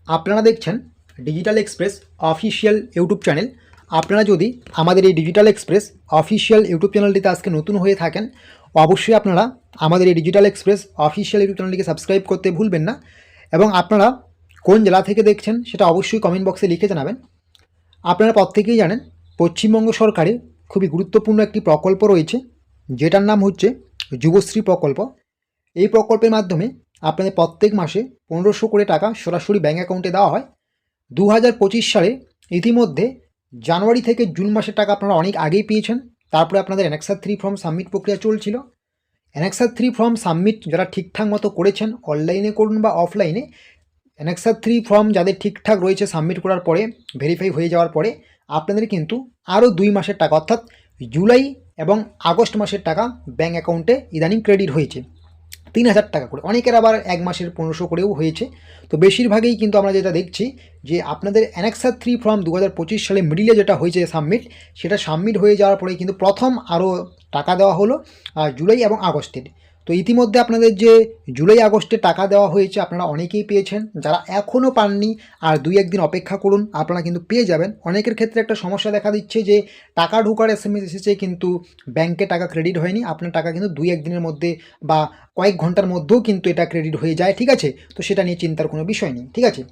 আপনারা দেখছেন digital express official YouTube channel. আপনারা যদি আমাদের এই ডিজিটাল এক্সপ্রেস অফিসিয়াল ইউটিউব চ্যানেলটিতে আজকে নতুন হয়ে থাকেন, অবশ্যই আপনারা আমাদের এই ডিজিটাল এক্সপ্রেস অফিসিয়াল ইউটিউব চ্যানেলটিকে সাবস্ক্রাইব করতে ভুলবেন না। এবং আপনারা কোন জেলা থেকে দেখছেন সেটা অবশ্যই কমেন্ট বক্সে লিখে জানাবেন। আপনারা প্রত্যেকেই জানেন পশ্চিমবঙ্গ সরকারের খুবই গুরুত্বপূর্ণ একটি প্রকল্প রয়েছে, যেটার নাম হচ্ছে যুবশ্রী প্রকল্প। এই প্রকল্পের মাধ্যমে আপনাদের প্রত্যেক মাসে 1500 করে টাকা সরাসরি ব্যাঙ্ক অ্যাকাউন্টে দেওয়া হয়। 2025 সালে ইতিমধ্যে জানুয়ারি থেকে জুন মাসের টাকা আপনারা অনেক আগেই পেয়েছেন। তারপরে আপনাদের অ্যানেক্সার 3 ফর্ম সাবমিট প্রক্রিয়া চলছিল। অ্যানেক্সার 3 ফর্ম সাবমিট যারা ঠিকঠাক মতো করেছেন, অনলাইনে করুন বা অফলাইনে, অ্যানেক্সার 3 ফর্ম যাদের ঠিকঠাক রয়েছে সাবমিট করার পরে ভেরিফাই হয়ে যাওয়ার পরে আপনাদের কিন্তু আরও 2 মাসের টাকা অর্থাৎ জুলাই এবং আগস্ট মাসের টাকা ব্যাঙ্ক অ্যাকাউন্টে ইদানিং ক্রেডিট হয়েছে 3000 টাকা করে। অনেকের আবার এক মাসের 1500 করেও হয়েছে। তো বেশিরভাগই কিন্তু আমরা যেটা দেখছি যে আপনাদের অ্যানেক্সার 3 ফর্ম 2025 সালে মিডিলে যেটা হয়েছে সাবমিট, সেটা সাবমিট হয়ে যাওয়ার পরে কিন্তু প্রথম আরও টাকা দেওয়া হলো জুলাই এবং আগস্টের। তো ইতিমধ্যে আপনাদের যে জুলাই আগস্টে টাকা দেওয়া হয়েছে আপনারা অনেকেই পেয়েছেন। যারা এখনও পাননি আর 2-1 দিন অপেক্ষা করুন, আপনারা কিন্তু পেয়ে যাবেন। অনেকের ক্ষেত্রে একটা সমস্যা দেখা দিচ্ছে যে টাকা ঢোকার SMS এসেছে কিন্তু ব্যাংকে টাকা ক্রেডিট হয়নি। আপনার টাকা কিন্তু 2-1 দিনের মধ্যে বা কয়েক ঘন্টার মধ্যেও কিন্তু এটা ক্রেডিট হয়ে যায়, ঠিক আছে? তো সেটা নিয়ে চিন্তার কোনো বিষয় নেই, ঠিক আছে?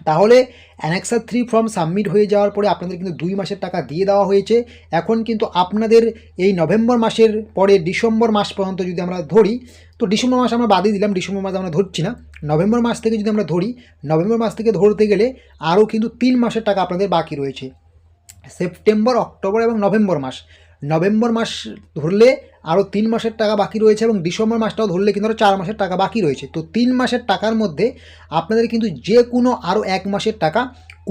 তাহলে অ্যানেক্সার 3 ফর্ম সাবমিট হয়ে যাওয়ার পরে আপনাদের কিন্তু 2 মাসের টাকা দিয়ে দেওয়া হয়েছে। এখন কিন্তু আপনাদের এই নভেম্বর মাসের পরে ডিসেম্বর মাস পর্যন্ত যদি আমরা ধরি, তো ডিসেম্বর মাস আমরা বাদই দিলাম, ডিসেম্বর মাস আমরা ধরছি না। নভেম্বর মাস থেকে যদি আমরা ধরি, নভেম্বর মাস থেকে ধরতে গেলে আরও কিন্তু 3 মাসের টাকা আপনাদের বাকি রয়েছে। সেপ্টেম্বর, অক্টোবর এবং নভেম্বর মাস। নভেম্বর মাস ধরলে আরও 3 মাসের টাকা বাকি রয়েছে এবং ডিসেম্বর মাসটাও ধরলে কিন্তু আরও 4 মাসের টাকা বাকি রয়েছে। তো 3 মাসের টাকার মধ্যে আপনাদের কিন্তু যে কোনো আরও 1 মাসের টাকা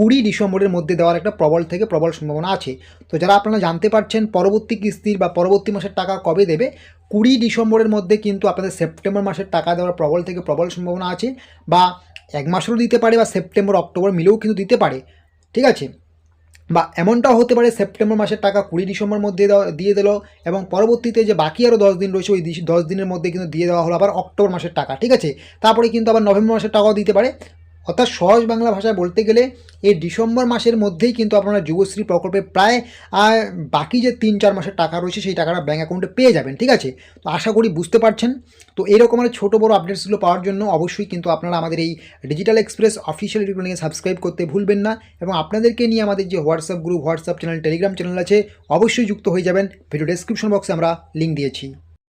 20 ডিসেম্বরের মধ্যে দেওয়ার একটা প্রবল থেকে প্রবল সম্ভাবনা আছে। তো যারা আপনারা জানতে পারছেন পরবর্তী কিস্তির বা পরবর্তী মাসের টাকা কবে দেবে, 20 ডিসেম্বরের মধ্যে কিন্তু আপনাদের সেপ্টেম্বর মাসের টাকা দেওয়ার প্রবল থেকে প্রবল সম্ভাবনা আছে। বা 1 মাসেরও দিতে পারে বা সেপ্টেম্বর অক্টোবর মিলেও কিন্তু দিতে পারে, ঠিক আছে? বা এমনটাও হতে পারে সেপ্টেম্বর মাসের টাকা 20 ডিসেম্বর মধ্যে দিয়ে দিল এবং পরবর্তীতে যে বাকি আরও 10 দিন রয়েছে ওই 10 দিনের মধ্যে কিন্তু দিয়ে দেওয়া হলো আবার অক্টোবর মাসের টাকা, ঠিক আছে? তারপরে কিন্তু আবার নভেম্বর মাসের টাকাও দিতে পারে। অর্থাৎ সহজ বাংলা ভাষায় বলতে গেলে এই ডিসেম্বর মাসের মধ্যেই কিন্তু আপনারা যুবশ্রী প্রকল্পে প্রায় বাকি যে 3-4 মাসের টাকা রয়েছে সেই টাকাটা ব্যাঙ্ক অ্যাকাউন্টে পেয়ে যাবেন, ঠিক আছে? তো আশা করি বুঝতে পারছেন। তো এইরকম ছোটো বড়ো আপডেটসগুলো পাওয়ার জন্য অবশ্যই কিন্তু আপনারা আমাদের এই ডিজিটাল এক্সপ্রেস অফিসিয়াল ইউটিউব চ্যানেলকে সাবস্ক্রাইব করতে ভুলবেন না। এবং আপনাদেরকে নিয়ে আমাদের যে WhatsApp group, WhatsApp channel, Telegram channel আছে, অবশ্যই যুক্ত হয়ে যাবেন। ভিডিও ডেসক্রিপশন বক্সে আমরা লিঙ্ক দিয়েছি।